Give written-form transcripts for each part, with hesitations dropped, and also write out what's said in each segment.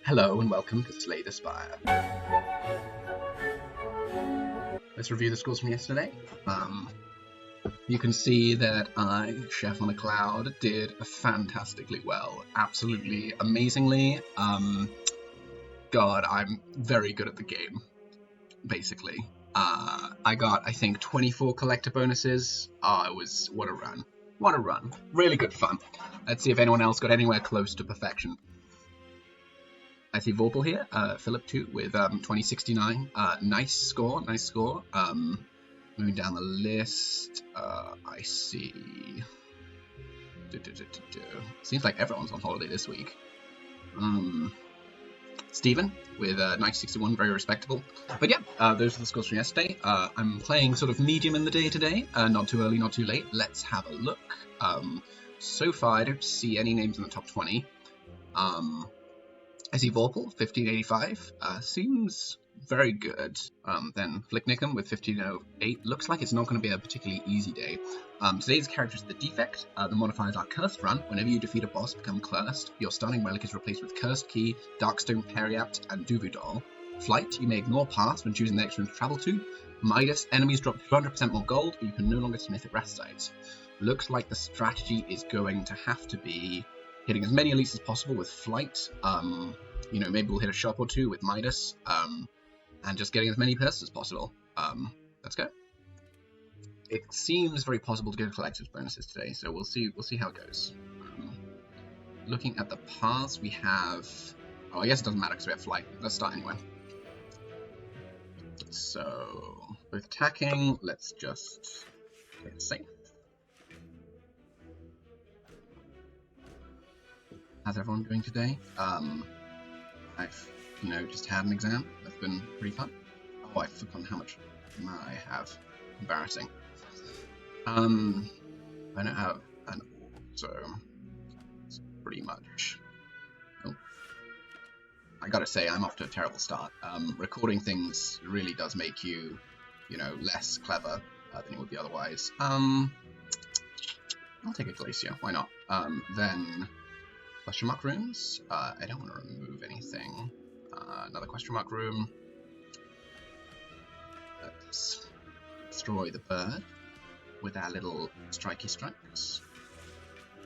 Hello and welcome to Slay the Spire. Let's review the scores from yesterday. You can see that I, Chef on a Cloud, did fantastically well. Absolutely amazingly. God, I'm very good at the game, basically. I got, I think, 24 collector bonuses. What a run. What a run. Really good fun. Let's see if anyone else got anywhere close to perfection. I see Vorpal here, Philip 2 with 2069. Nice score, nice score. Moving down the list, I see... Seems like everyone's on holiday this week. Stephen with 961, very respectable. But yeah, those are the scores from yesterday. I'm playing sort of medium in the day today, not too early, not too late. Let's have a look. So far, I don't see any names in the top 20. I see Vorpal, 1585, seems very good. Then Flicknickum with 1508, looks like it's not going to be a particularly easy day. Today's characters are the Defect. The modifiers are Cursed Run. Whenever you defeat a boss, become cursed. Your stunning relic is replaced with Cursed Key, Darkstone Periapt, and Doll. Flight, you may ignore paths when choosing the next room to travel to. Midas, enemies drop 200% more gold, but you can no longer smith at rest sites. Looks like the strategy is going to have to be hitting as many elites as possible with Flight. You know, maybe we'll hit a shop or two with Midas, and just getting as many purses as possible. Let's go. It seems very possible to get collector's bonuses today, so we'll see how it goes. Looking at the paths, we have... Oh, I guess it doesn't matter because we have Flight. Let's start anyway. So, with attacking, let's just play it safe. How's everyone doing today? I've, just had an exam. That's been pretty fun. Oh, I've forgotten how much mana I have. Embarrassing. I don't have an orb, so it's pretty much... Oh. I gotta say, I'm off to a terrible start. Recording things really does make you, less clever than you would be otherwise. I'll take a Glacier, why not? Then... Question mark rooms. I don't want to remove anything. Another question mark room. Let's destroy the bird with our little strikey strikes.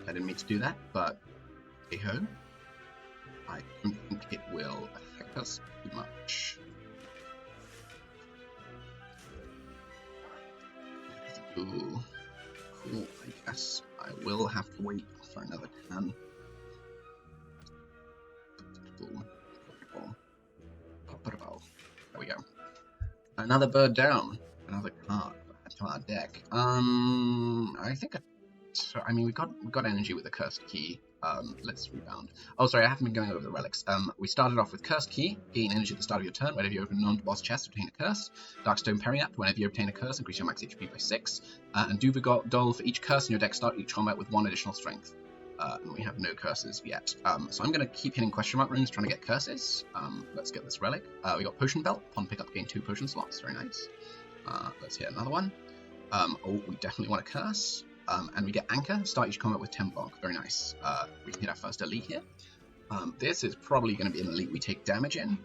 I didn't mean to do that, but hey ho. I don't think it will affect us too much. Ooh, cool. I guess I will have to wait for another turn. There we go. Another bird down. Another card to our deck. I think. We got energy with the Cursed Key. Let's rebound. Oh, sorry, I haven't been going over the relics. We started off with Cursed Key. Gain energy at the start of your turn. Whenever you open a non-boss chest, obtain a curse. Darkstone Periapt. Whenever you obtain a curse, increase your max HP by 6. And Doll, for each curse in your deck, start each combat with 1 additional strength. And we have no curses yet. So I'm going to keep hitting question mark rooms trying to get curses. Let's get this relic. We got Potion Belt. Upon pickup, gain 2 potion slots. Very nice. Let's hit another one. We definitely want a curse. And we get Anchor. Start each combat with 10 block. Very nice. We can hit our first elite here. This is probably going to be an elite we take damage in.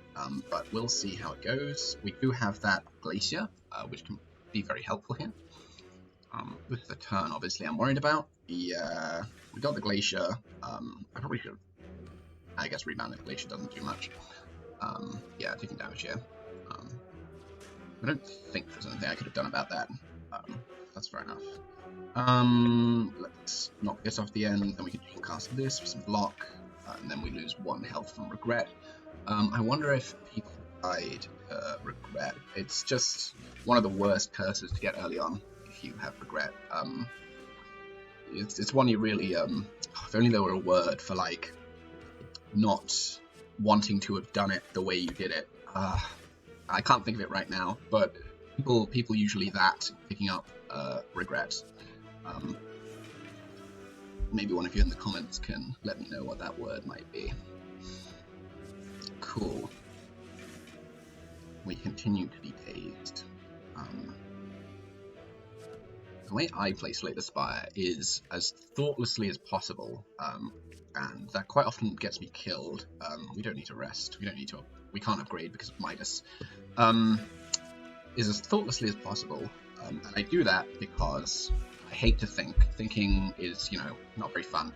But we'll see how it goes. We do have that Glacier, which can be very helpful here. With the turn, obviously, I'm worried about. Yeah, we got the Glacier. I probably should have, I guess, rebounded. Glacier doesn't do much. Yeah, taking damage here. I don't think there's anything I could have done about that. That's fair enough. Let's knock this off the end, then we can cast this for some block, and then we lose 1 health from Regret. I wonder if people died Regret. It's just one of the worst curses to get early on. You have Regret. It's one you really, if only there were a word for, like, not wanting to have done it the way you did it. I can't think of it right now, but people usually picking up Regret. Maybe one of you in the comments can let me know what that word might be. Cool. We continue to be dazed. The way I play Slay the Spire is as thoughtlessly as possible. and that quite often gets me killed. We don't need to rest. We can't upgrade because of Midas. Is as thoughtlessly as possible, and I do that because I hate to think. Thinking is, not very fun.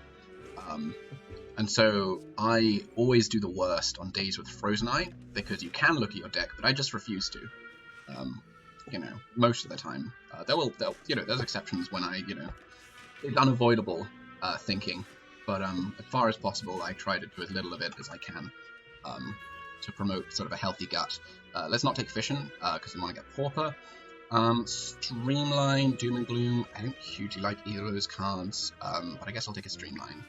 And so I always do the worst on days with Frozen Eye, because you can look at your deck, but I just refuse to. Most of the time. There's exceptions when it's unavoidable thinking, but as far as possible, I try to do as little of it as I can to promote sort of a healthy gut. Let's not take Fission, because we want to get Pauper. Streamline, Doom and Gloom, I don't hugely like either of those cards, but I guess I'll take a Streamline.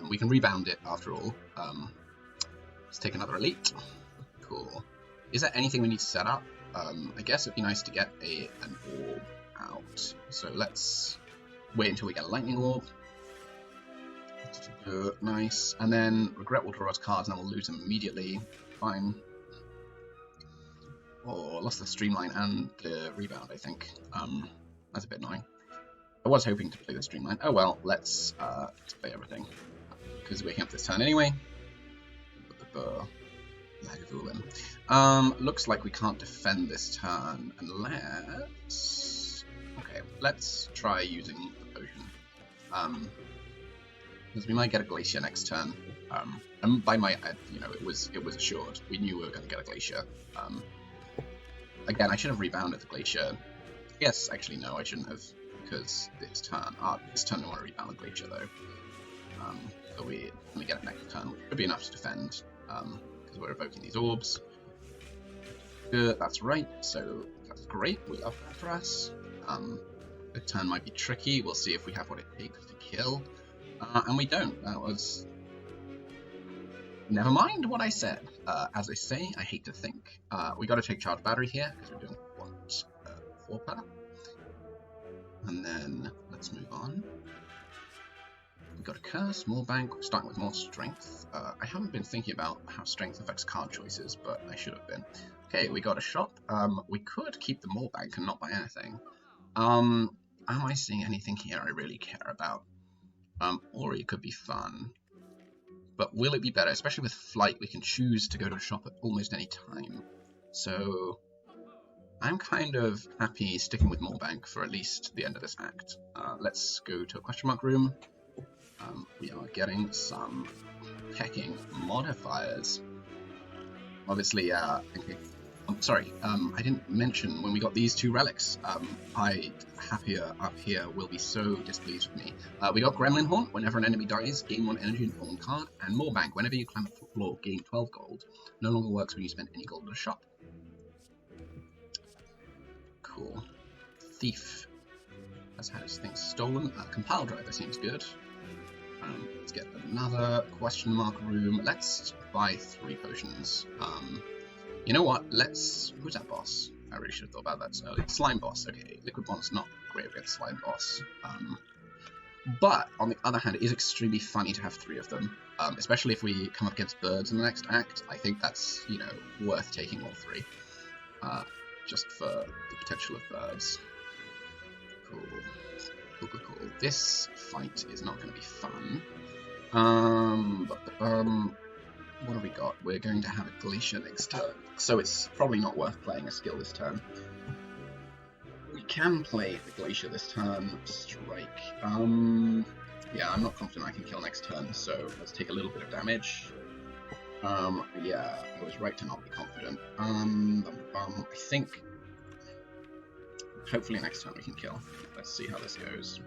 We can rebound it after all. Let's take another Elite. Cool. Is there anything we need to set up? I guess it'd be nice to get an orb out. So let's wait until we get a Lightning Orb. Nice. And then Regret will draw us cards and then we'll lose them immediately. Fine. Oh, lost the Streamline and the Rebound, I think. That's a bit annoying. I was hoping to play the Streamline. Oh well, let's play everything. Because we're waking up this turn anyway. Looks like we can't defend this turn unless... Okay, let's try using the potion. Because we might get a Glacier next turn. And by my, it was assured. We knew we were going to get a Glacier. Again, I should have rebounded the Glacier. Yes, actually no, I shouldn't have. Because this turn I want to rebound the Glacier though. So we get it next turn, which should be enough to defend. Because we're evoking these orbs. Good, that's right, so that's great, we love that for us. The turn might be tricky, we'll see if we have what it takes to kill. And we don't, that was... Never mind what I said. As I say, I hate to think. We gotta take Charge Battery here, because we don't want 4 power. And then, let's move on. We got a Curse, more Bank, we're starting with more Strength. I haven't been thinking about how Strength affects card choices, but I should have been. Okay, we got a shop. We could keep the more Bank and not buy anything. Am I seeing anything here I really care about? Ori could be fun. But will it be better? Especially with Flight, we can choose to go to a shop at almost any time. So I'm kind of happy sticking with more Bank for at least the end of this act. Let's go to a question mark room. We are getting some pecking modifiers. Obviously, I'm sorry, I didn't mention when we got these 2 relics. Happier up here will be so displeased with me. We got Gremlin Haunt. Whenever an enemy dies, gain 1 energy and draw 1 card. And more Bank. Whenever you climb a floor, gain 12 gold. No longer works when you spend any gold at a shop. Cool. Thief has had his things stolen. Compile Driver seems good. Let's get another question mark room. Let's buy 3 potions. You know what? Who's that boss? I really should have thought about that earlier. Slime boss. Okay, Liquid Bond's not great against Slime boss. But on the other hand, it is extremely funny to have 3 of them. Especially if we come up against birds in the next act. I think that's, worth taking all 3. Just for the potential of birds. Cool. Cool. This fight is not going to be fun. What have we got? We're going to have a Glacier next turn, so it's probably not worth playing a skill this turn. We can play the Glacier this turn. Strike. Yeah, I'm not confident I can kill next turn, so let's take a little bit of damage. Yeah, I was right to not be confident. I think hopefully next time we can kill. Let's see how this goes.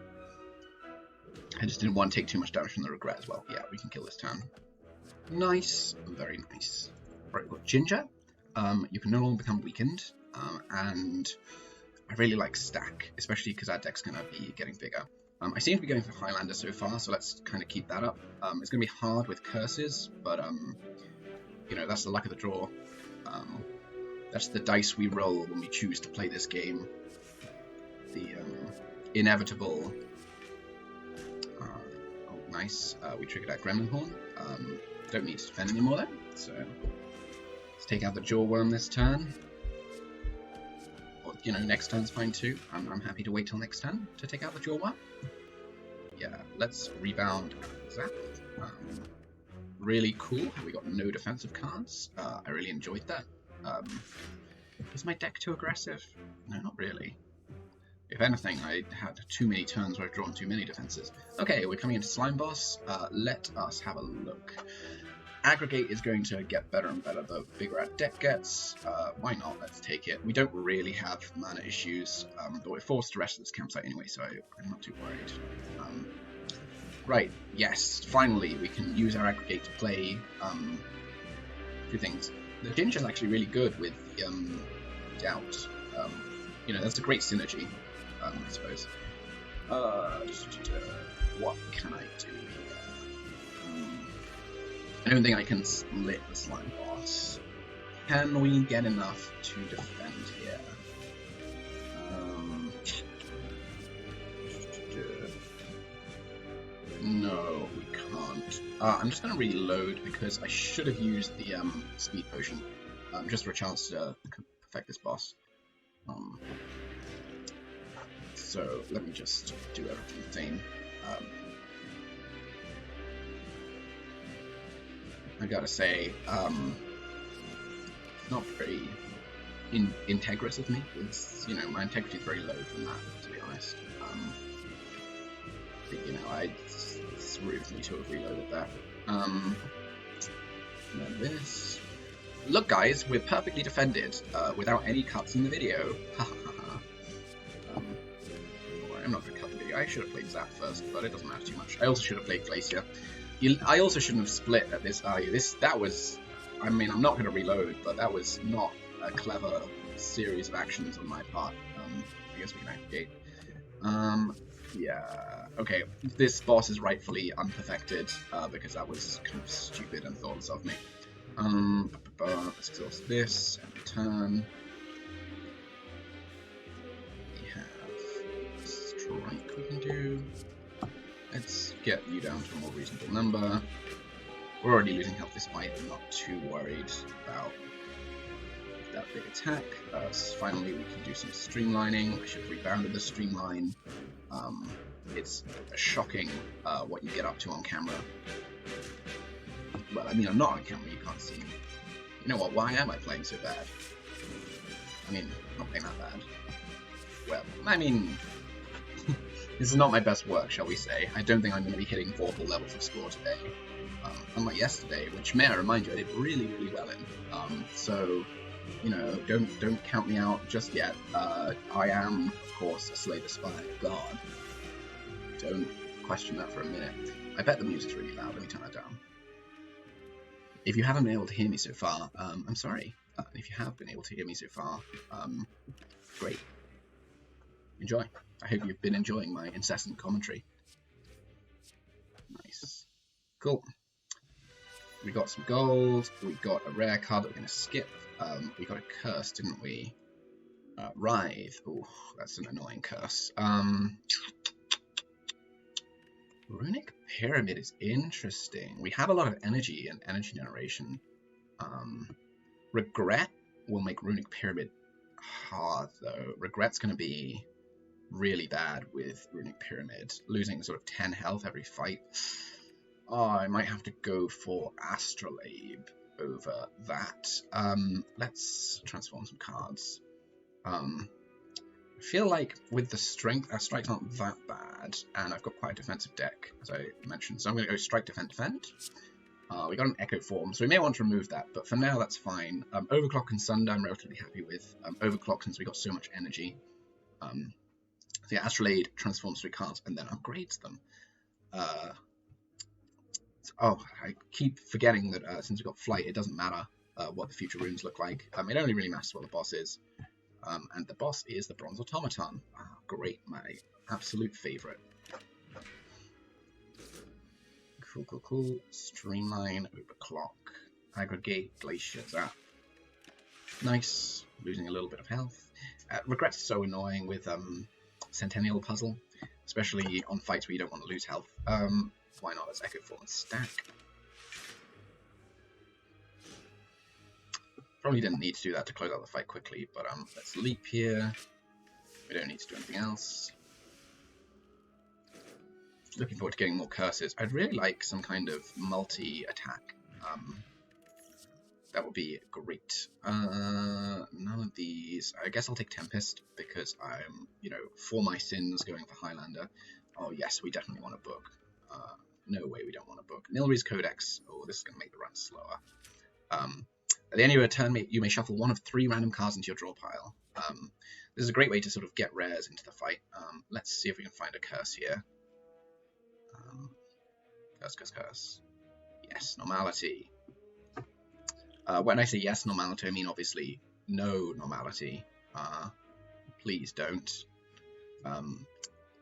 I just didn't want to take too much damage from the Regret as well. Yeah, we can kill this turn. Nice. Very nice. Right, we've got Ginger. You can no longer become weakened. And I really like Stack, especially because our deck's going to be getting bigger. I seem to be going for Highlander so far, so let's kind of keep that up. It's going to be hard with curses, but, that's the luck of the draw. That's the dice we roll when we choose to play this game. The inevitable... oh, nice. We triggered out Gremlin Horn. Don't need to defend anymore then, so let's take out the Jawworm this turn. Or, next turn's fine too. I'm happy to wait till next turn to take out the Jawworm. Yeah, let's rebound Zap. really cool how we got no defensive cards. I really enjoyed that. Was my deck too aggressive? No, not really. If anything, I had too many turns where I've drawn too many defenses. Okay, we're coming into Slime Boss. Let us have a look. Aggregate is going to get better and better the bigger our deck gets. Why not? Let's take it. We don't really have mana issues, but we're forced to rest at this campsite anyway, so I'm not too worried. Right, yes, finally we can use our Aggregate to play two things. The Ginger is actually really good with the Doubt. You know, that's a great synergy, I suppose. What can I do here? I don't think I can split the Slime Boss. Can we get enough to defend here? No, we can't. I'm just going to reload because I should have used the speed potion just for a chance to perfect this boss. So let me just do everything the same. I gotta say, not very integrous of me. It's, you know, my integrity is very low from that, to be honest. You know, it's rude of me to have reloaded that. And then this. Look, guys, we're perfectly defended without any cuts in the video. I'm not going to cut the video. I should have played Zap first, but it doesn't matter too much. I also should have played Glacier. I also shouldn't have split at this value. That was, I mean, I'm not going to reload, but that was not a clever series of actions on my part. I guess we can aggregate. Yeah, okay, this boss is rightfully unperfected, because that was kind of stupid and thoughtless of me. Let's exhaust this, and turn. We have strike we can do. Let's get you down to a more reasonable number. We're already losing health this fight, I'm not too worried about that big attack. So finally we can do some streamlining. I should have rebounded the streamline. It's shocking what you get up to on camera. Well, I mean, I'm not on camera, you can't see me. You know what, why am I playing so bad? I mean, I'm not playing that bad. Well, I mean, this is not my best work, shall we say. I don't think I'm going to be hitting vorpal levels of score today. Unlike yesterday, which may I remind you, I did really, really well in. So, you know, don't count me out just yet. I am, of course, a Slay the Spire god. Don't question that for a minute. I bet the music's really loud. Let me turn that down. If you haven't been able to hear me so far, I'm sorry. If you have been able to hear me so far, great. Enjoy. I hope you've been enjoying my incessant commentary. Nice. Cool. We got some gold. We got a rare card that we're going to skip. We got a curse, didn't we? Writhe. Oh, that's an annoying curse. Runic Pyramid is interesting. We have a lot of energy and energy generation. Regret will make Runic Pyramid hard, though. Regret's going to be really bad with Runic Pyramid, losing sort of 10 health every fight. Oh, I might have to go for Astrolabe over that. Let's transform some cards. I feel like with the strength, our strikes aren't that bad, and I've got quite a defensive deck, as I mentioned, so I'm going to go strike, defend, defend. We got an Echo form, so we may want to remove that, but for now that's fine. Overclock and Sunder I'm relatively happy with. Overclock, since we got so much energy. So yeah, Astrolabe transforms 3 cards and then upgrades them. Oh, I keep forgetting that since we got Flight, it doesn't matter what the future runes look like. It only really matters what the boss is. And the boss is the Bronze Automaton. Great, my absolute favorite. Cool, cool, cool. Streamline, Overclock, Aggregate, Glacier, Zap. Nice. Losing a little bit of health. Regret's so annoying with Centennial Puzzle, especially on fights where you don't want to lose health. Why not? Let's Echo Form and stack. Probably didn't need to do that to close out the fight quickly, but let's leap here. We don't need to do anything else. looking forward to getting more curses. I'd really like some kind of multi-attack. That would be great. None of these. I guess I'll take Tempest because I'm, you know, for my sins going for Highlander. Oh yes, we definitely want a book. No way we don't want a book. Nilri's Codex. Oh, this is going to make the run slower. At the end of your turn, you may shuffle one of 3 random cards into your draw pile. This is a great way to sort of get rares into the fight. Let's see if we can find a curse here. Curse. Yes, normality. When I say yes, normality, I mean obviously no normality. Please don't.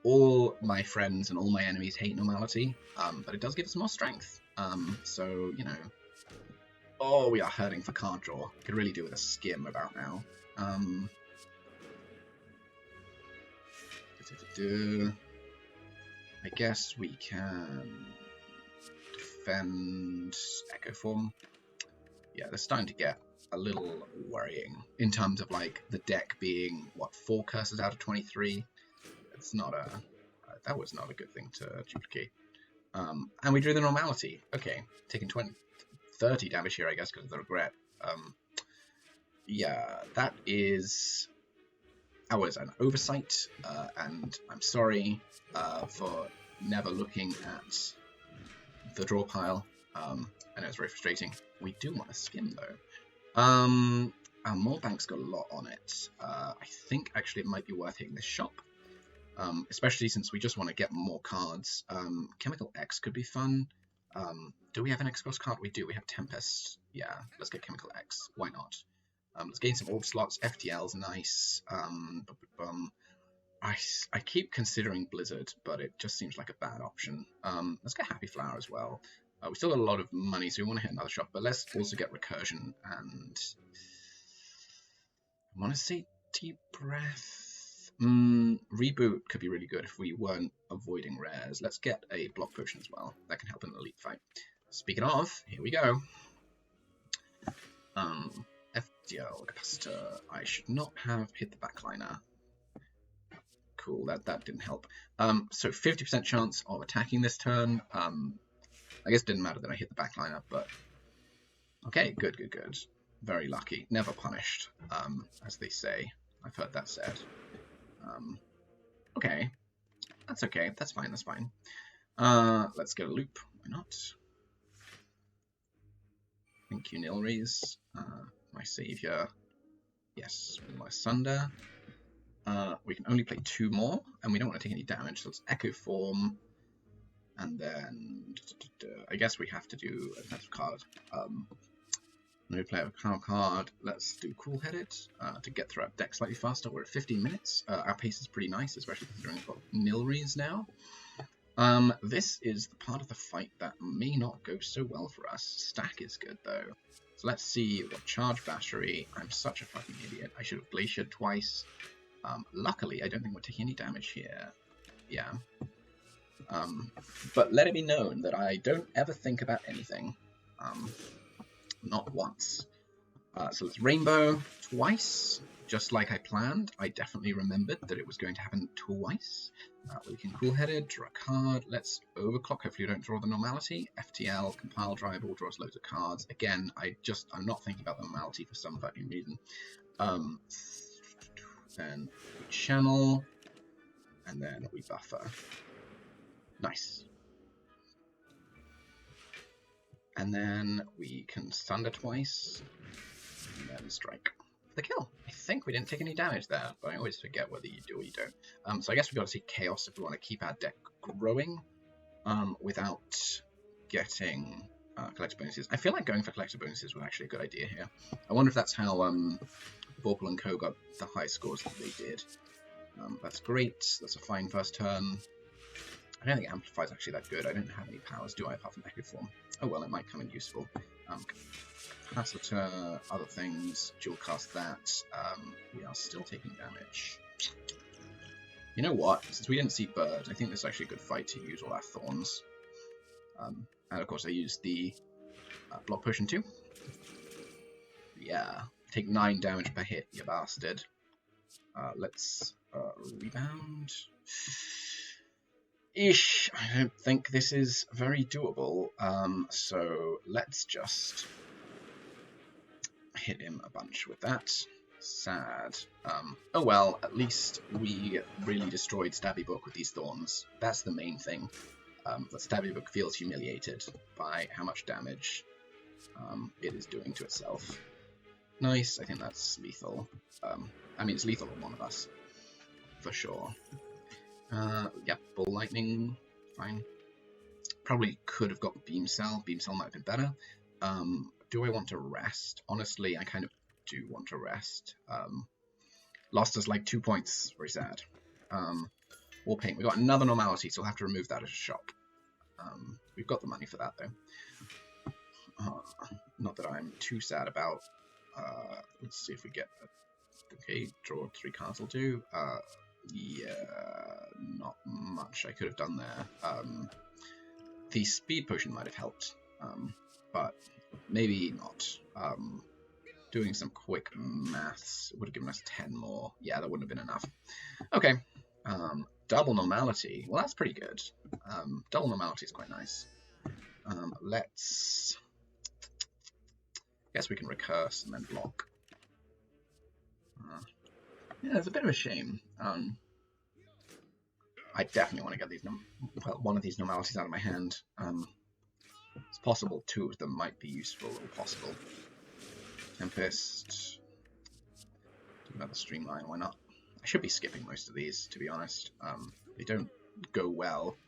All my friends and all my enemies hate normality, but it does give us more strength. So, you know... Oh, we are hurting for card draw. Could really do with a skim about now. I guess we can defend Echo Form. Yeah, they're starting to get a little worrying in terms of like the deck being what 4 curses out of 23. It's not a that was not a good thing to duplicate. And we drew the normality. Okay, taking 30 damage here, I guess, because of the regret. Yeah, that is. That was an oversight, and I'm sorry for never looking at the draw pile. I know it's very frustrating. We do want a skim though. Our Moorbank's got a lot on it. I think actually it might be worth hitting this shop, especially since we just want to get more cards. Chemical X could be fun. Do we have an X-Force card? We do. We have Tempest. Yeah, let's get Chemical X. Why not? Let's gain some orb slots. FTL's nice. I keep considering Blizzard, but it just seems like a bad option. Let's get Happy Flower as well. We still got a lot of money, so we want to hit another shop, but let's also get Recursion, and I want to say Deep Breath. Reboot could be really good if we weren't avoiding rares. Let's get a Block Potion as well. That can help in the elite fight. Speaking of, here we go. FDL Capacitor. I should not have hit the backliner. Cool, that didn't help. So 50% chance of attacking this turn. I guess it didn't matter that I hit the backliner, but okay, good. Very lucky. Never punished, as they say. I've heard that said. Okay. That's okay. That's fine. Let's get a loop. Why not? Thank you, Nilris. My savior. Yes, my Sunder. We can only play 2 more, and we don't want to take any damage, so it's Echo Form. And then, I guess we have to do a defensive card. We play a power card. Let's do Cool-Headed to get through our deck slightly faster. We're at 15 minutes. Our pace is pretty nice, especially considering we've got Nilris now. This is the part of the fight that may not go so well for us. Stack is good, though. So let's see what Charge Battery. I'm such a fucking idiot. I should have Glaciered twice. Luckily, I don't think we're taking any damage here. Yeah. But let it be known that I don't ever think about anything. Not once. So let's Rainbow twice, just like I planned. I definitely remembered that it was going to happen twice. We can Cool-Headed, draw a card. Let's Overclock. Hopefully we don't draw the normality. FTL, Compile Driveball, draws loads of cards. Again, I'm not thinking about the normality for some fucking reason. Then we channel, and then we buffer. Nice. And then we can Thunder twice, and then strike for the kill. I think we didn't take any damage there, but I always forget whether you do or you don't. So I guess we've got to see Chaos if we want to keep our deck growing without getting collector bonuses. I feel like going for collector bonuses was actually a good idea here. I wonder if that's how Vorpal and Co got the high scores that they did. That's great. That's a fine first turn. I don't think Amplify is actually that good. I don't have any powers, do I, apart from Echo Form? Oh well, it might come in useful. Capacitor, other things, dual cast that. We are still taking damage. You know what? Since we didn't see Bird, I think this is actually a good fight to use all our Thorns. And of course I used the Block Potion too. Yeah, take 9 damage per hit, you bastard. Let's rebound. Ish, I don't think this is very doable. So let's just hit him a bunch with that. Sad. Oh well, at least we really destroyed Stabby Book with these thorns. That's the main thing. The Stabby Book feels humiliated by how much damage it is doing to itself. Nice, I think that's lethal. I mean, it's lethal on one of us, for sure. Yeah, Bull Lightning, fine. Probably could have got Beam Cell. Beam Cell might have been better. Do I want to rest? Honestly, I kind of do want to rest. Lost us like 2 points. Very sad. War Paint. We got another normality, so we'll have to remove that as a shop. We've got the money for that, though. Not that I'm too sad about. Let's see if we get... Okay, draw 3 cards will do. Yeah, not much I could have done there. The Speed Potion might have helped, but maybe not. Doing some quick maths would have given us 10 more. Yeah, that wouldn't have been enough. Okay, double normality. Well, that's pretty good. Double normality is quite nice. Let's... guess we can recurse and then block. Yeah, it's a bit of a shame. I definitely want to get these one of these normalities out of my hand. It's possible 2 of them might be useful or possible. Tempest. Do another Streamline, why not? I should be skipping most of these, to be honest. They don't go well.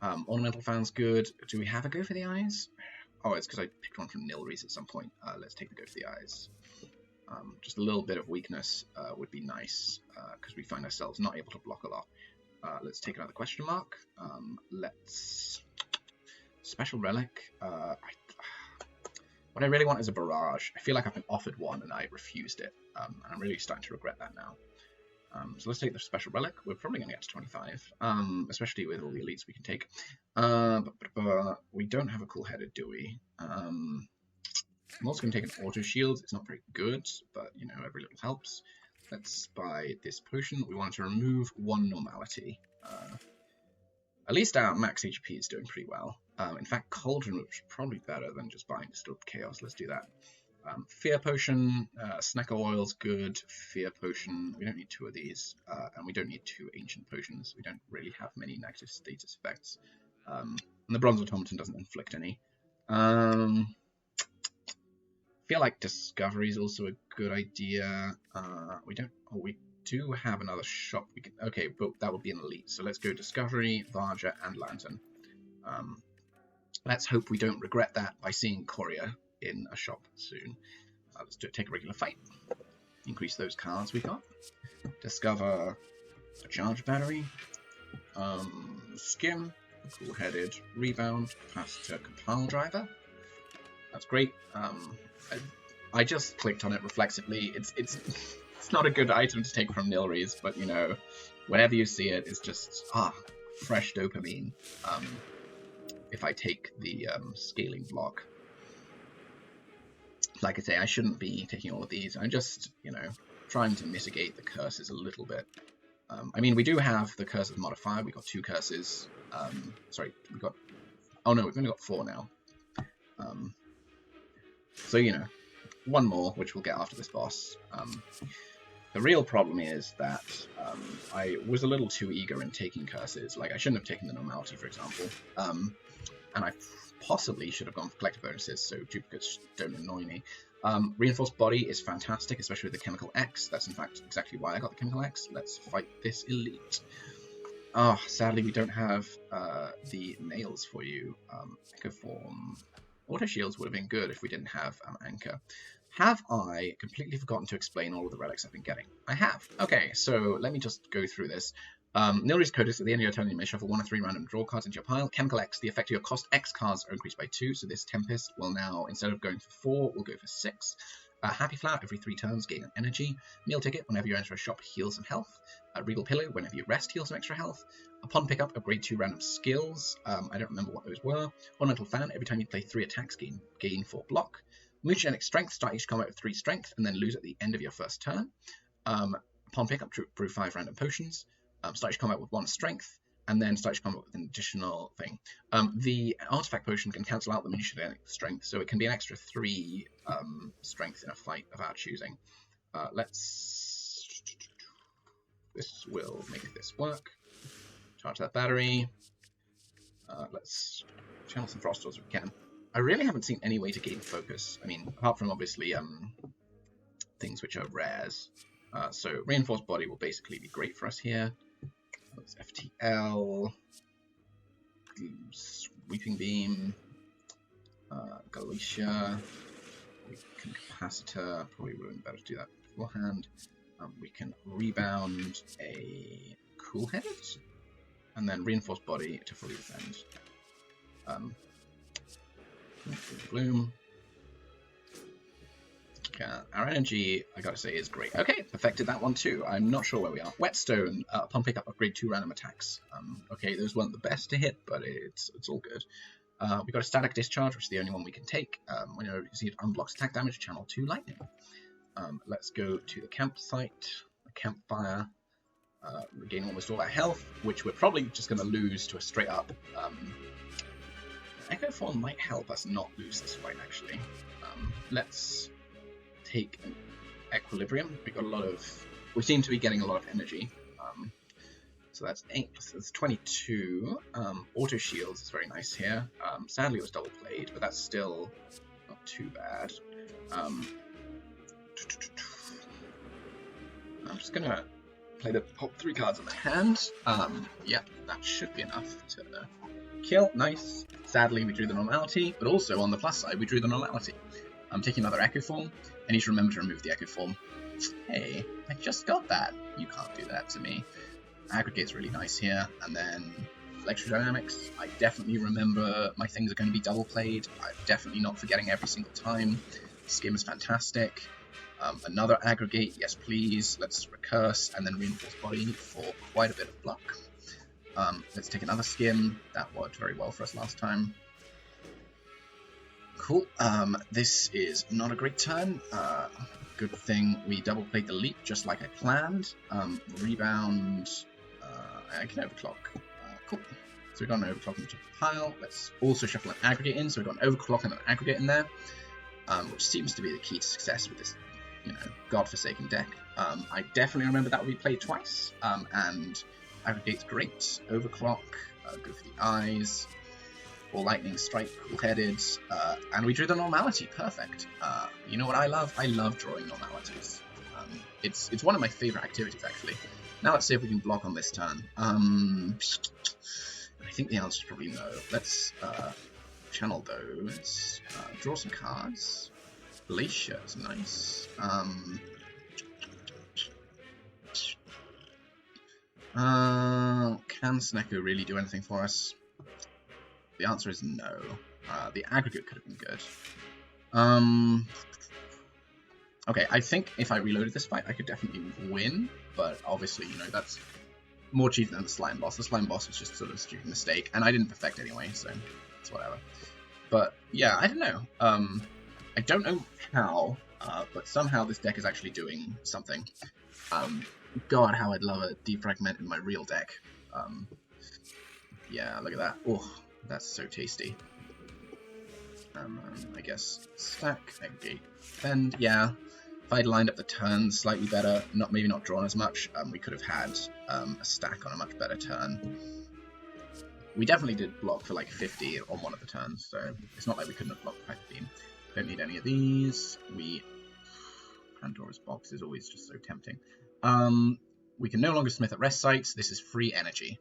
Ornamental Fan's good. Do we have a Go for the Eyes? Oh, it's because I picked one from Nilry's at some point. Let's take the Go for the Eyes. Just a little bit of weakness would be nice, because we find ourselves not able to block a lot. Let's take another question mark. Let's... Special Relic. What I really want is a Barrage. I feel like I've been offered one and I refused it, and I'm really starting to regret that now. So let's take the Special Relic. We're probably going to get to 25, especially with all the elites we can take. But we don't have a Cool-Headed, do we? I'm also going to take an Auto Shield. It's not very good, but, you know, every little helps. Let's buy this potion. We want to remove 1 normality. At least our max HP is doing pretty well. In fact, Cauldron was probably better than just buying Distilled Chaos. Let's do that. Fear Potion, Snacker Oil's good. Fear Potion, we don't need 2 of these. And we don't need 2 Ancient Potions. We don't really have many negative status effects. And the Bronze Automaton doesn't inflict any. Feel like Discovery is also a good idea. We do have another shop. We can, okay, but that would be an elite. So let's go Discovery, Varja, and Lantern. Let's hope we don't regret that by seeing Courier in a shop soon. Let's take a regular fight. Increase those cards we got. Discover a charge battery. Skim, Cool-Headed, Rebound, Capacitor, Compile Driver. That's great. I just clicked on it reflexively. It's not a good item to take from Nilry's, but you know, whenever you see it, it's just fresh dopamine. If I take the scaling block, like I say, I shouldn't be taking all of these. I'm just, you know, trying to mitigate the curses a little bit. I mean, we do have the curses modifier. We got 2 curses. Sorry, we got. Oh no, we've only got 4 now. So, you know, 1 more, which we'll get after this boss. The real problem is that I was a little too eager in taking curses. Like, I shouldn't have taken the normality, for example. And I possibly should have gone for collector bonuses, so duplicates don't annoy me. Reinforced Body is fantastic, especially with the Chemical X. That's, in fact, exactly why I got the Chemical X. Let's fight this elite. Sadly, we don't have the nails for you. Echo Form... Auto Shields would have been good if we didn't have Anchor. Have I completely forgotten to explain all of the relics I've been getting? I have. Okay, so let me just go through this. Nilry's code is at the end of your turn you may shuffle 1 of 3 random draw cards into your pile. Chemical X, the effect of your cost X cards are increased by 2, so this Tempest will now, instead of going for 4, will go for 6. Happy Flower, every 3 turns, gain an energy. Meal Ticket, whenever you enter a shop, heal some health. Regal Pillow, whenever you rest, heal some extra health. Upon pickup, upgrade 2 random skills. I don't remember what those were. Ornamental Fan, every time you play 3 attacks, gain 4 block. Mutagenic Strength, start each combat with 3 strength, and then lose at the end of your first turn. Upon pickup, brew 5 random potions. Start each combat with 1 strength, and then start your combat with an additional thing. The artifact potion can cancel out the munition strength, so it can be an extra 3 strength in a fight of our choosing. This will make this work. Charge that battery. Let's channel some frost as we can. I really haven't seen any way to gain focus. I mean, apart from obviously things which are rares. So reinforced body will basically be great for us here. Let's FTL, sweeping beam, Galatia. We can capacitor. Probably would have been better to do that beforehand. We can rebound a cool-headed, and then reinforced body to fully defend. Bloom. Yeah, our energy, I gotta say, is great. Okay, perfected that one too. I'm not sure where we are. Whetstone, pumping up upgrade 2 random attacks. Okay, those weren't the best to hit, but it's all good. We got a static discharge, which is the only one we can take. When you see it unblocks attack damage, channel 2 lightning. Let's go to the campsite, the campfire. Regain almost all our health, which we're probably just going to lose to a straight up. Echo Form might help us not lose this fight, actually. Let's take an equilibrium. We seem to be getting a lot of energy. So that's 8, that's 22. Auto shields is very nice here. Sadly it was double played, but that's still not too bad. I'm just gonna play the top 3 cards in my hand. Yeah, that should be enough to kill. Nice. Sadly we drew the normality, but also on the plus side we drew the normality. I'm taking another Echo Form. I need to remember to remove the Echo Form. Hey, I just got that. You can't do that to me. Aggregate's really nice here, and then Electrodynamics. I definitely remember my things are going to be double played. I'm definitely not forgetting every single time. Skim is fantastic. Another Aggregate, yes please. Let's recurse, and then Reinforce Body for quite a bit of block. Let's take another Skim. That worked very well for us last time. Cool. This is not a great turn. Good thing we double played the leap just like I planned. Rebound. I can overclock. Cool. So we got an overclock into the pile. Let's also shuffle an aggregate in. So we got an overclock and an aggregate in there, which seems to be the key to success with this, godforsaken deck. I definitely remember that we played twice. And aggregate's great. Overclock. Good for the eyes. Or lightning strike, cool-headed, and we drew the normality. Perfect. You know what I love? I love drawing normalities. It's one of my favorite activities, actually. Now let's see if we can block on this turn. I think the answer is probably no. Let's channel those. Draw some cards. Glacier is nice. Can Snecko really do anything for us? The answer is no. The aggregate could have been good. Okay, I think if I reloaded this fight, I could definitely win, but obviously, that's more cheating than the slime boss. The slime boss was just sort of a stupid mistake, and I didn't perfect anyway, so it's whatever. But yeah, I don't know. I don't know how, but somehow this deck is actually doing something. God, how I'd love a defragment in my real deck. Yeah, look at that. Oh. That's so tasty. I guess stack, aggregate, defend. Yeah, if I'd lined up the turns slightly better, maybe not drawn as much, we could have had a stack on a much better turn. We definitely did block for like 50 on one of the turns, so it's not like we couldn't have blocked 50. Don't need any of these. Pandora's box is always just so tempting. We can no longer smith at rest sites. This is free energy.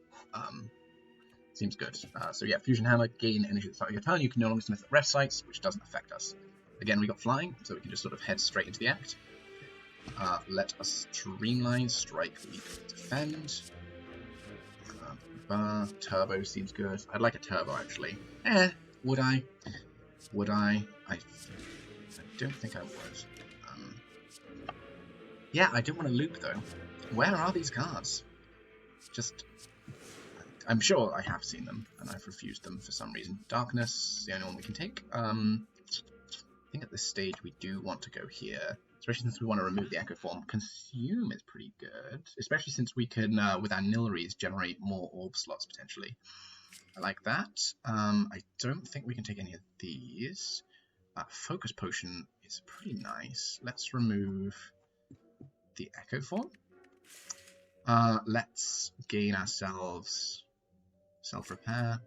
Seems good. So yeah, Fusion Hammer, gain energy at the start of your turn. You can no longer smith at rest sites, which doesn't affect us. Again, we got flying, so we can just sort of head straight into the act. Let us streamline, strike, leap, defend. Turbo seems good. I'd like a turbo, actually. Would I? Would I? I don't think I would. Yeah, I do want to loop, though. Where are these cards? I'm sure I have seen them, and I've refused them for some reason. Darkness is the only one we can take. I think at this stage we do want to go here. Is there especially since we want to remove the Echo Form. Consume is pretty good, especially since we can, with our Nillaries, generate more orb slots potentially. I like that. I don't think we can take any of these. Focus Potion is pretty nice. Let's remove the Echo Form. Let's gain ourselves self-repair.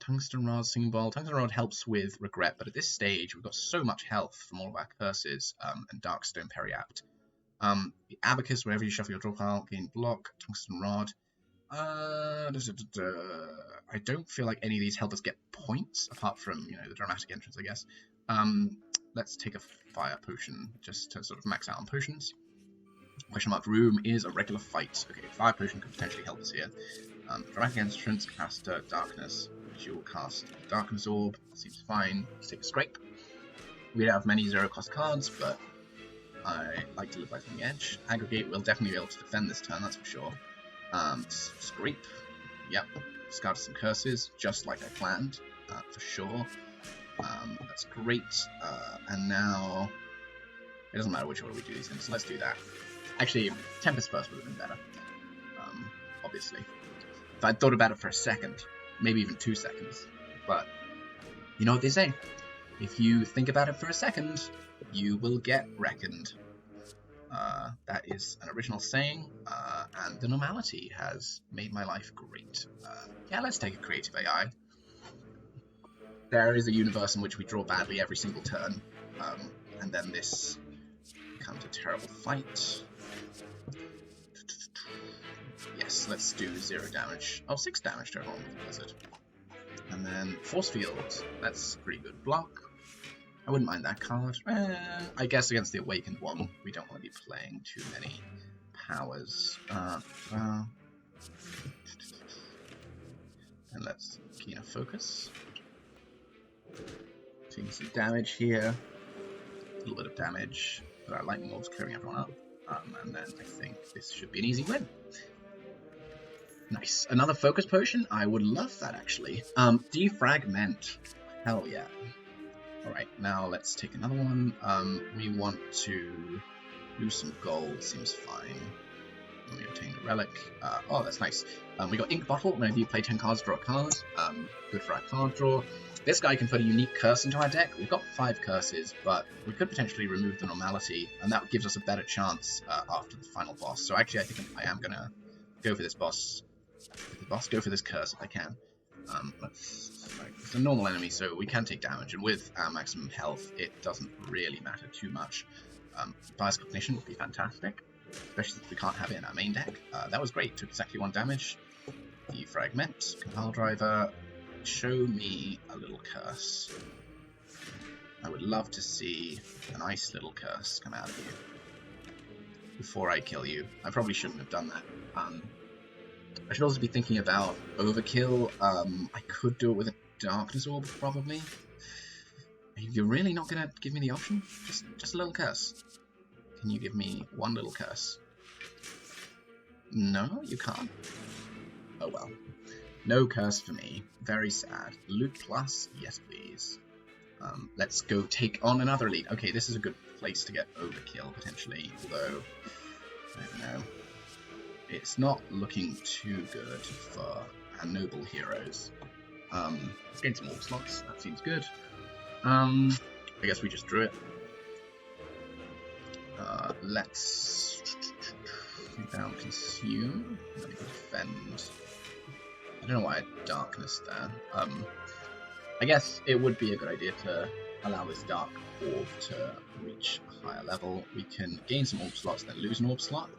Tungsten Rod, Singing Bowl. Tungsten Rod helps with Regret, but at this stage we've got so much health from all of our curses, and Darkstone Periapt. The Abacus, whenever you shuffle your draw pile, gain block. Tungsten Rod. I don't feel like any of these help us get points, apart from, you know, the dramatic entrance, I guess. Let's take a Fire Potion, just to sort of max out on potions. Question mark room is a regular fight. Okay, Fire Potion could potentially help us here. Dramatic entrance, caster, darkness. She will cast Darkness Orb. Seems fine. Let's take a scrape. We don't have many 0-cost cards, but I like to live life on the edge. Aggregate, we'll definitely be able to defend this turn, that's for sure. Scrape. Yep. Discard some curses, just like I planned, for sure. That's great. And now, it doesn't matter which order we do these in, so let's do that. Actually, Tempest first would have been better, obviously. If I'd thought about it for a second, maybe even 2 seconds. But you know what they say. If you think about it for a second, you will get reckoned. That is an original saying, and the normality has made my life great. Yeah, let's take a creative AI. There is a universe in which we draw badly every single turn, and then this becomes a terrible fight. Yes, let's do 0 damage. Oh, 6 damage to everyone with the Blizzard. And then Force Field, that's pretty good block. I wouldn't mind that card. I guess against the Awakened one, we don't want to be playing too many powers. And let's keen focus. Seeing some damage here. A little bit of damage, but our Lightning Orb's clearing everyone up. And then I think this should be an easy win. Nice. Another Focus Potion? I would love that, actually. Defragment. Hell yeah. Alright, now let's take another one. We want to lose some gold, seems fine. And we obtain a relic. Oh, that's nice. We got Ink Bottle. Whenever you play 10 cards, draw a card. Good for our card draw. This guy can put a unique curse into our deck. We've got 5 curses, but we could potentially remove the normality, and that gives us a better chance after the final boss. So actually, I think I am going to go for this boss. Go for this curse if I can. It's a normal enemy, so we can take damage, and with our maximum health, it doesn't really matter too much. Bias Cognition would be fantastic, especially since we can't have it in our main deck. That was great, took exactly 1 damage. Defragment, Compile Driver, show me a little curse. I would love to see a nice little curse come out of you before I kill you. I probably shouldn't have done that. I should also be thinking about overkill. I could do it with a Darkness Orb, probably. You're really not going to give me the option? Just a little curse. Can you give me 1 little curse? No, you can't. Oh well. No curse for me. Very sad. Loot plus? Yes, please. Let's go take on another elite. Okay, this is a good place to get overkill, potentially. Although, I don't know. It's not looking too good for our noble heroes. Let's gain some orb slots. That seems good. I guess we just drew it. Let's take down Consume. Let me defend. I don't know why I had Darkness there. I guess it would be a good idea to allow this Dark Orb to reach a higher level. We can gain some orb slots, then lose an orb slot.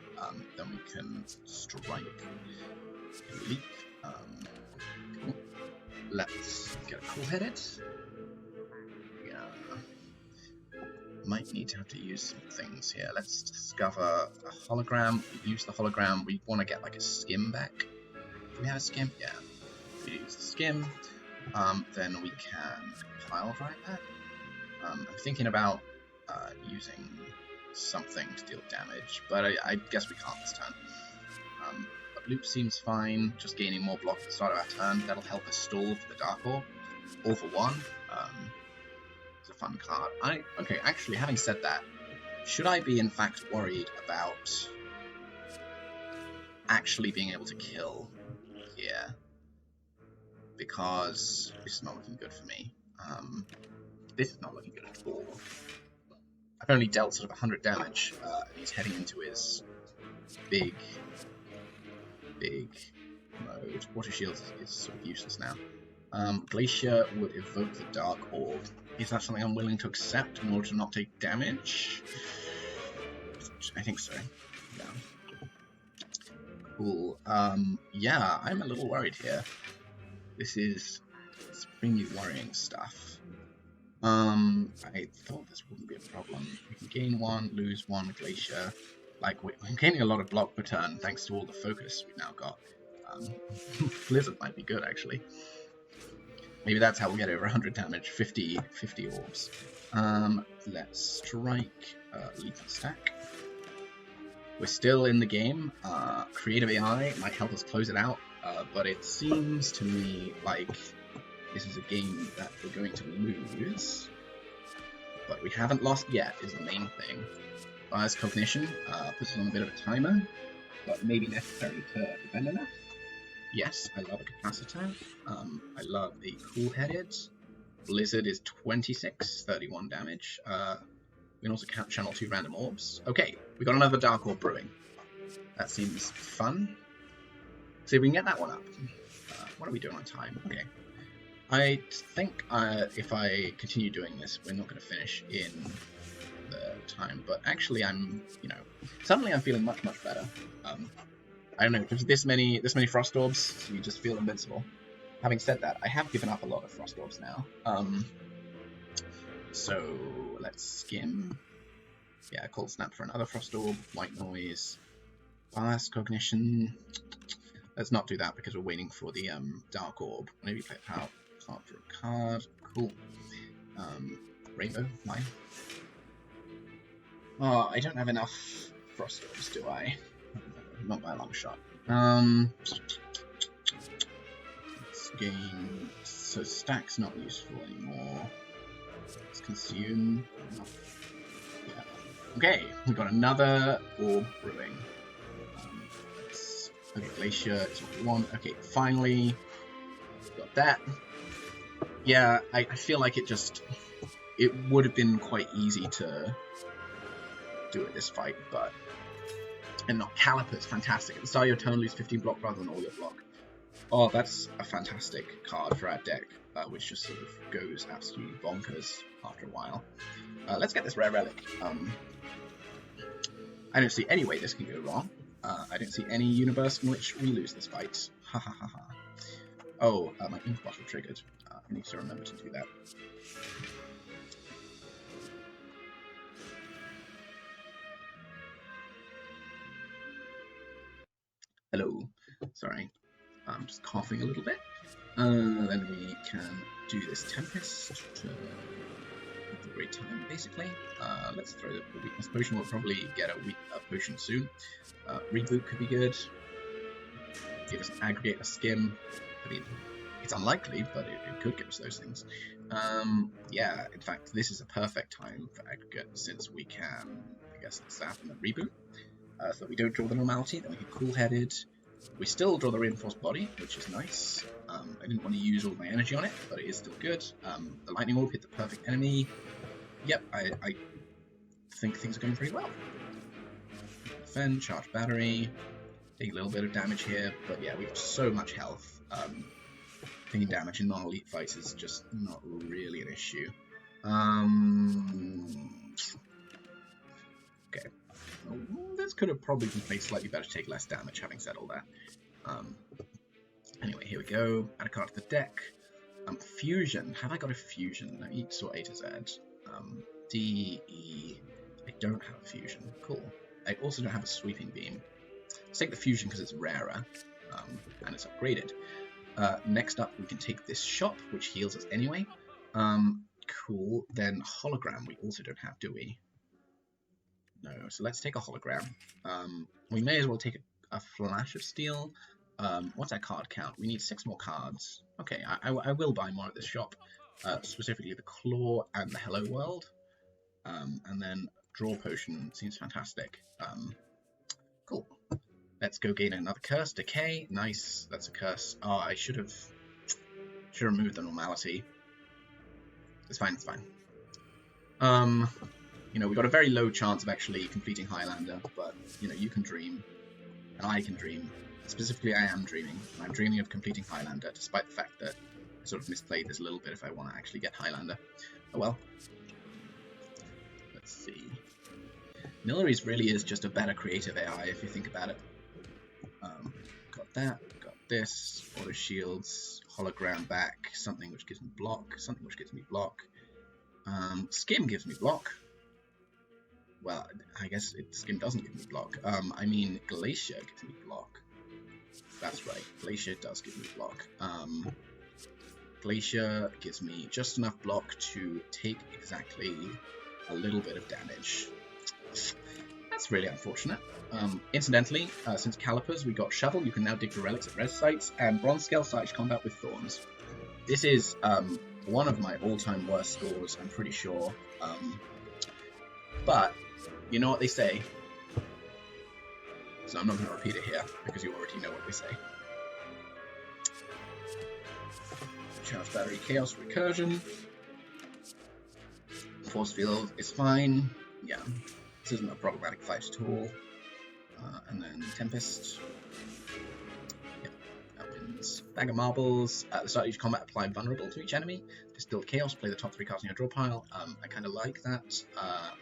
Then we can strike a leap. Cool. Let's get a cool-headed. Yeah. Might need to have to use some things here. Let's discover a hologram. Use the hologram. We want to get like a skim back. Do we have a skim? Yeah. We use the skim. Then we can compile drive that. I'm thinking about using something to deal damage, but I guess we can't this turn. But loop seems fine, just gaining more block at the start of our turn, that'll help us stall for the Dark Orb, all for 1. It's a fun card. Okay, actually, having said that, should I be in fact worried about actually being able to kill here? Because this is not looking good for me. This is not looking good at all. I've only dealt sort of 100 damage, and he's heading into his big mode. Water Shields is sort of useless now. Glacier would evoke the Dark Orb. Is that something I'm willing to accept in order to not take damage? I think so. Yeah. Cool. Yeah, I'm a little worried here. This is extremely worrying stuff. I thought this wouldn't be a problem. We can gain 1, lose 1 Glacier. Like, we're gaining a lot of block per turn thanks to all the focus we've now got. Blizzard might be good, actually. Maybe that's how we get over 100 damage, 50 orbs. Let's strike Lethal Stack. We're still in the game. Creative AI might help us close it out, but it seems to me like this is a game that we're going to lose. But we haven't lost yet, is the main thing. Fire's Cognition puts us on a bit of a timer, but maybe necessary to defend enough. Yes, I love a Capacitor. I love a Cool-Headed. Blizzard is 26, 31 damage. We can also channel 2 random orbs. Okay, we got another Dark Orb brewing. That seems fun. See if we can get that one up. What are we doing on time? Okay. I think if I continue doing this, we're not going to finish in the time. But actually, suddenly I'm feeling much better. I don't know, just this many Frost Orbs, you just feel invincible. Having said that, I have given up a lot of Frost Orbs now. So let's skim. Yeah, Cold Snap for another Frost Orb, White Noise, Bias Cognition. Let's not do that because we're waiting for the Dark Orb. Maybe play a power card for a card. Cool. Rainbow, mine. Oh, I don't have enough Frost Orbs, do I? Not by a long shot. Let's gain. So stack's not useful anymore. Let's consume. Yeah. Okay, we got another orb brewing. Okay, Glacier is what we want. Okay, finally got that. Yeah, I feel like it would have been quite easy to do it this fight, but. And not Caliper's fantastic. At the start of your turn, lose 15 block rather than all your block. Oh, that's a fantastic card for our deck, which just sort of goes absolutely bonkers after a while. Let's get this rare relic. I don't see any way this can go wrong. I don't see any universe in which we lose this fight. Ha ha ha ha. Oh, my ink bottle triggered. I need to remember to do that. Hello. Sorry. I'm just coughing a little bit. Then we can do this Tempest to have a great time, basically. Let's throw the Weakness Potion. We'll probably get a potion soon. Reboot could be good. Give us an Aggregate, a Skim. I mean, it's unlikely, but it could give us those things. Yeah, in fact, this is a perfect time for Aggregate, since we can, I guess, Staff and then Reboot. So that we don't draw the Normality, then we can Cool-Headed. We still draw the Reinforced Body, which is nice. I didn't want to use all my energy on it, but it is still good. The Lightning Orb hit the perfect enemy. Yep, I think things are going pretty well. Defend, Charge Battery, take a little bit of damage here, but yeah, we have so much health. Taking damage in non-elite fights is just not really an issue. Okay. This could have probably been played slightly better to take less damage, having said all that. Anyway, here we go. Add a card to the deck. Fusion. Have I got a fusion? Let me sort A to Z. D, E. I don't have a fusion. Cool. I also don't have a sweeping beam. Let's take the fusion because it's rarer, and it's upgraded. Next up, we can take this shop, which heals us anyway. Cool. Then hologram we also don't have, do we? No, so let's take a hologram. We may as well take a flash of steel. What's our card count? We need 6 more cards. Okay, I will buy more at this shop. specifically the Claw and the Hello World. And then Draw Potion seems fantastic. Cool. Let's go gain another curse. Decay. Nice. That's a curse. Oh, I should have removed the normality. It's fine, it's fine. You know, we've got a very low chance of actually completing Highlander, but, you know, you can dream, and I can dream. Specifically, I am dreaming. I'm dreaming of completing Highlander, despite the fact that I sort of misplayed this a little bit if I want to actually get Highlander. Oh well. Let's see. Nillaries really is just a better creative AI, if you think about it. Got that, got this, auto shields, hologram back, something which gives me block, something which gives me block. Skim gives me block. Well, I guess Skim doesn't give me block. I mean, Glacier gives me block. That's right, Glacier does give me block. Glacier gives me just enough block to take exactly a little bit of damage. That's really unfortunate. Incidentally, since Calipers, we got Shovel, you can now dig for relics at res sites, and Bronze Scale Siege Combat with Thorns. This is one of my all-time worst scores, I'm pretty sure. But, you know what they say. So I'm not going to repeat it here, because you already know what they say. Charge Battery, Chaos Recursion. Force Field is fine. Yeah, this isn't a problematic fight at all. And then Tempest. Yeah, that wins. Bag of Marbles. At the start of each combat, apply Vulnerable to each enemy. Distill Chaos, play the top 3 cards in your draw pile. I kind of like that.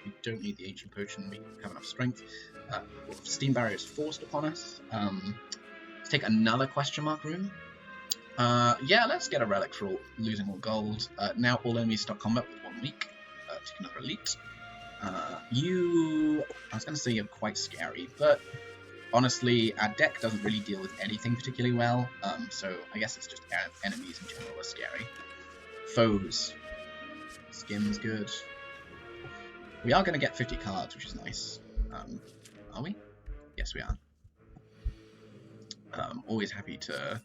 We don't need the Ancient Potion, we have enough strength. Steam Barrier is forced upon us. Let's take another question mark room. Yeah, let's get a relic for losing all gold. Now all enemies start combat with 1 week. Take another elite. I was going to say you're quite scary, but honestly, our deck doesn't really deal with anything particularly well, so I guess it's just enemies in general are scary. Foes. Skim's good. We are going to get 50 cards, which is nice. Are we? Yes, we are. Always happy to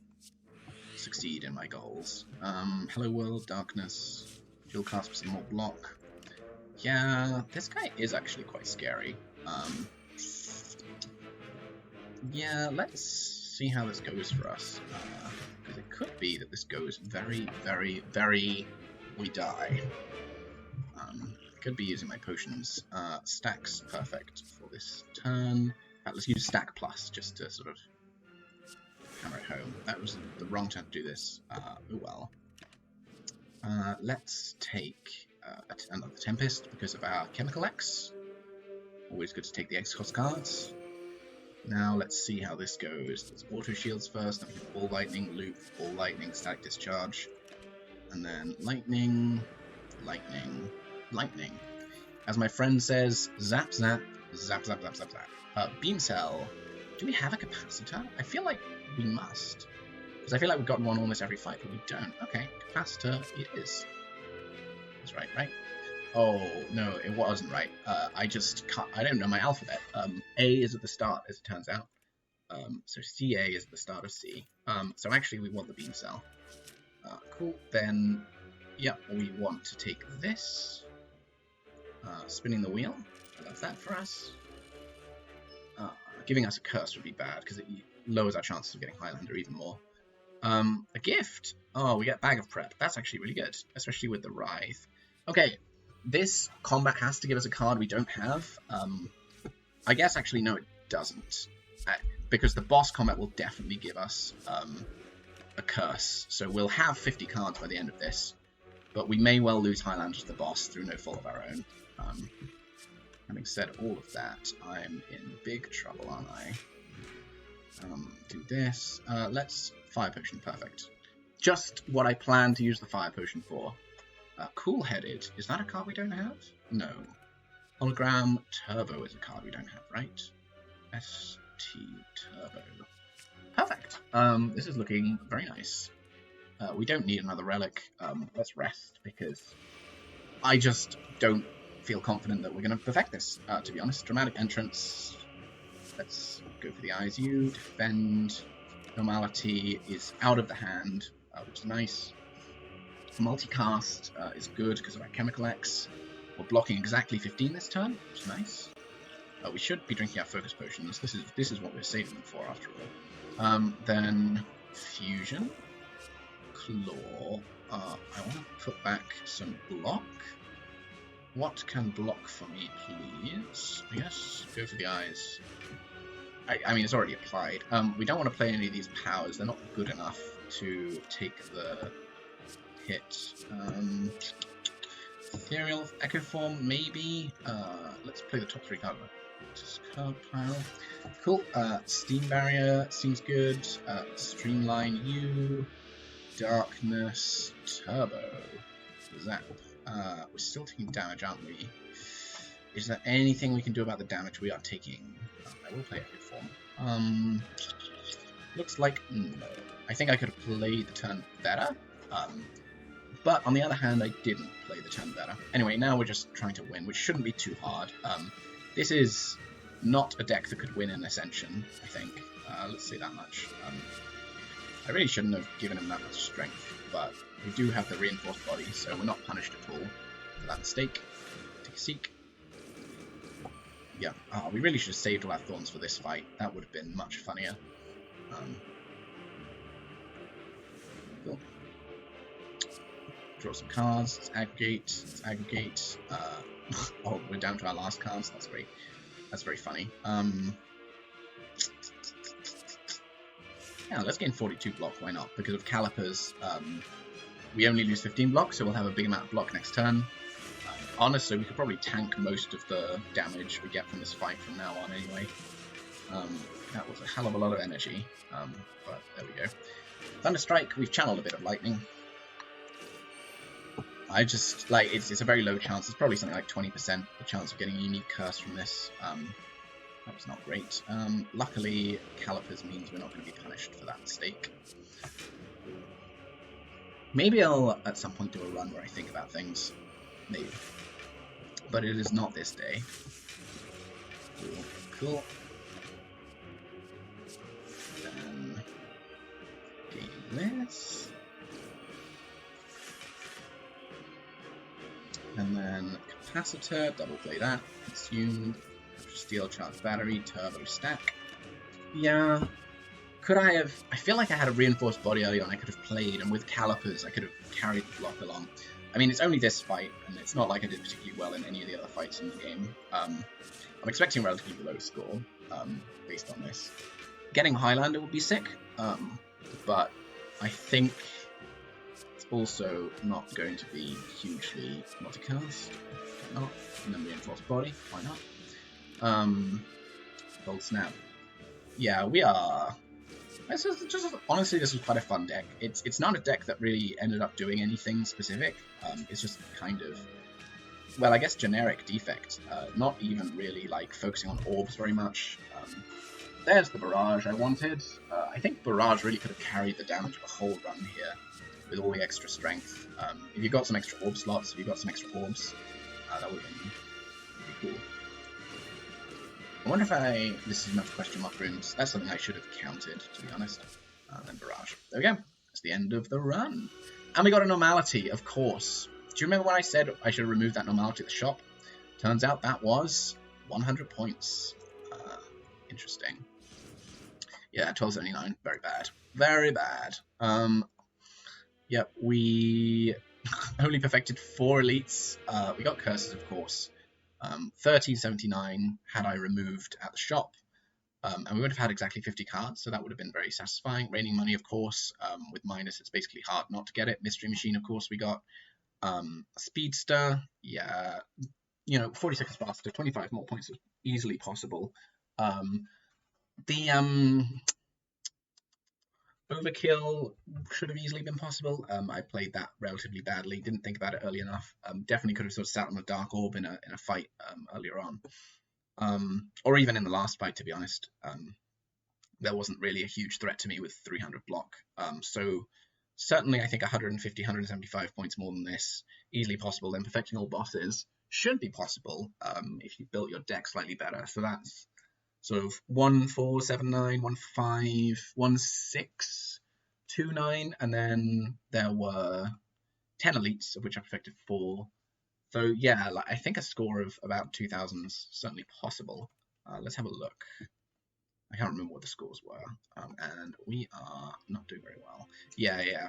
succeed in my goals. Hello World, Darkness. Dual cast for some more block. Yeah, this guy is actually quite scary. Yeah, let's see how this goes for us. Because it could be that this goes very, very, very... we die. Could be using my potions. Stacks, perfect for this turn. Let's use Stack Plus, just to sort of hammer it home. That was the wrong turn to do this. Oh well. Let's take... another Tempest because of our Chemical X. Always good to take the X-Cost cards. Now let's see how this goes. Let's Auto Shields first, then we can Ball Lightning, Loop, Ball Lightning, Static Discharge. And then Lightning, Lightning, Lightning. As my friend says, Zap Zap, Zap Zap Zap Zap Zap. Beam Cell. Do we have a Capacitor? I feel like we must. Because I feel like we've gotten one almost every fight, but we don't. Okay, Capacitor it is. That's right, right? Oh, no, it wasn't right. I just can't, I don't know my alphabet. A is at the start, as it turns out. So CA is at the start of C. So actually we want the Beam Cell. Cool, then, yeah, we want to take this. Spinning the wheel. I love that for us. Giving us a curse would be bad, because it lowers our chances of getting Highlander even more. A gift. Oh, we get Bag of Prep. That's actually really good, especially with the Writhe. Okay, this combat has to give us a card we don't have. I guess actually no, it doesn't, because the boss combat will definitely give us a curse. So we'll have 50 cards by the end of this, but we may well lose Highlander to the boss through no fault of our own. Having said all of that, I'm in big trouble, aren't I? Do this. Let's Fire Potion, perfect. Just what I planned to use the Fire Potion for. Cool-Headed, is that a card we don't have? No. Hologram Turbo is a card we don't have, right? ST Turbo. Perfect. This is looking very nice. We don't need another relic. Let's rest, because I just don't feel confident that we're going to perfect this, to be honest. Dramatic Entrance. Let's go for the ISU. Defend. Normality is out of the hand, which is nice. Multicast is good because of our Chemical X. We're blocking exactly 15 this turn, which is nice. We should be drinking our Focus Potions. This is what we're saving them for, after all. Then Fusion. Claw. I want to put back some block. What can block for me, please? I guess go for the eyes. I mean, it's already applied. We don't want to play any of these powers. They're not good enough to take the hit. Ethereal Echo Form, maybe. Let's play the top 3 cards. Card pile. Cool. Steam Barrier seems good. Streamline U. Darkness. Turbo. Zap. We're still taking damage, aren't we? Is there anything we can do about the damage we are taking? I will play Echo Form. Looks like no. I think I could have played the turn better. But on the other hand, I didn't play the turn better. Anyway, now we're just trying to win, which shouldn't be too hard. This is not a deck that could win in Ascension, I think. Let's say that much. I really shouldn't have given him that much strength, but we do have the reinforced body, so we're not punished at all for that mistake. Take a seek. Yeah, we really should have saved all our thorns for this fight. That would have been much funnier. Cool. Draw some cards. Let's aggregate. Let's aggregate. Oh, we're down to our last cards. That's great. That's very funny. Yeah, let's gain 42 block. Why not? Because of Calipers, we only lose 15 block, so we'll have a big amount of block next turn. Honestly, we could probably tank most of the damage we get from this fight from now on anyway. That was a hell of a lot of energy, but there we go. Thunderstrike, we've channeled a bit of lightning. I just, like, it's a very low chance. It's probably something like 20% the chance of getting a unique curse from this. That was not great. Luckily, Calipers means we're not going to be punished for that mistake. Maybe I'll, at some point, do a run where I think about things. Maybe. But it is not this day. Cool. Cool. Then gain this. And then Capacitor, double play that. Consume. Steel charge battery, turbo stack. Yeah. Could I have... I feel like I had a reinforced body early on I could have played, and with Calipers I could have carried the block along. I mean, it's only this fight, and it's not like I did particularly well in any of the other fights in the game. I'm expecting a relatively low score, based on this. Getting Highlander would be sick, but I think it's also not going to be hugely multicast. Why not? And then reinforced body, why not? Gold Snap. Yeah, we are... honestly, this was quite a fun deck. It's not a deck that really ended up doing anything specific. It's just kind of, well, I guess generic Defect. Not even really like focusing on orbs very much. There's the Barrage I wanted. I think Barrage really could have carried the damage of a whole run here with all the extra strength. If you got some extra orb slots, if you got some extra orbs, that would have been pretty cool. I wonder if this is enough question mark runes. That's something I should have counted, to be honest. Then Barrage. There we go. That's the end of the run. And we got a Normality, of course. Do you remember when I said I should have removed that Normality at the shop? Turns out that was 100 points. Interesting. Yeah, 1279. Very bad. Very bad. Yep, we only perfected 4 elites. We got curses, of course. 1379 had I removed at the shop, and we would have had exactly 50 cards, so that would have been very satisfying. Raining Money, of course, with Midas it's basically hard not to get it. Mystery Machine, of course, we got. Speedster, yeah, 40 seconds faster, 25 more points is easily possible. Overkill should have easily been possible. I played that relatively badly, didn't think about it early enough. Definitely could have sort of sat on a Dark Orb in a fight earlier on. Or even in the last fight, to be honest. There wasn't really a huge threat to me with 300 block. So certainly I think 150, 175 points more than this, easily possible. Then perfecting all bosses should be possible if you built your deck slightly better. So that's sort of 1479, 15, 1629, and then there were 10 elites, of which I perfected 4. So yeah, like, I think a score of about 2,000 is certainly possible. Let's have a look. I can't remember what the scores were, and we are not doing very well. Yeah.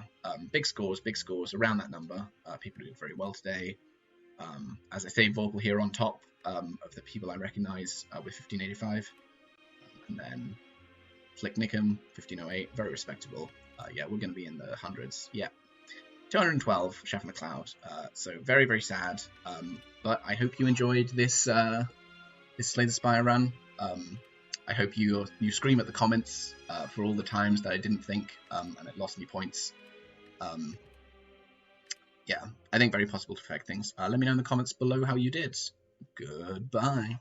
Big scores around that number. People doing very well today. As I say, Vogel here on top of the people I recognise with 1585, and then Flick Nickham 1508, very respectable. Yeah, we're going to be in the hundreds. Yeah, 212 Chef in the Cloud. So very, very sad. But I hope you enjoyed this this Slay the Spire run. I hope you scream at the comments for all the times that I didn't think and it lost me points. Yeah, I think very possible to perfect things. Let me know in the comments below how you did. Goodbye.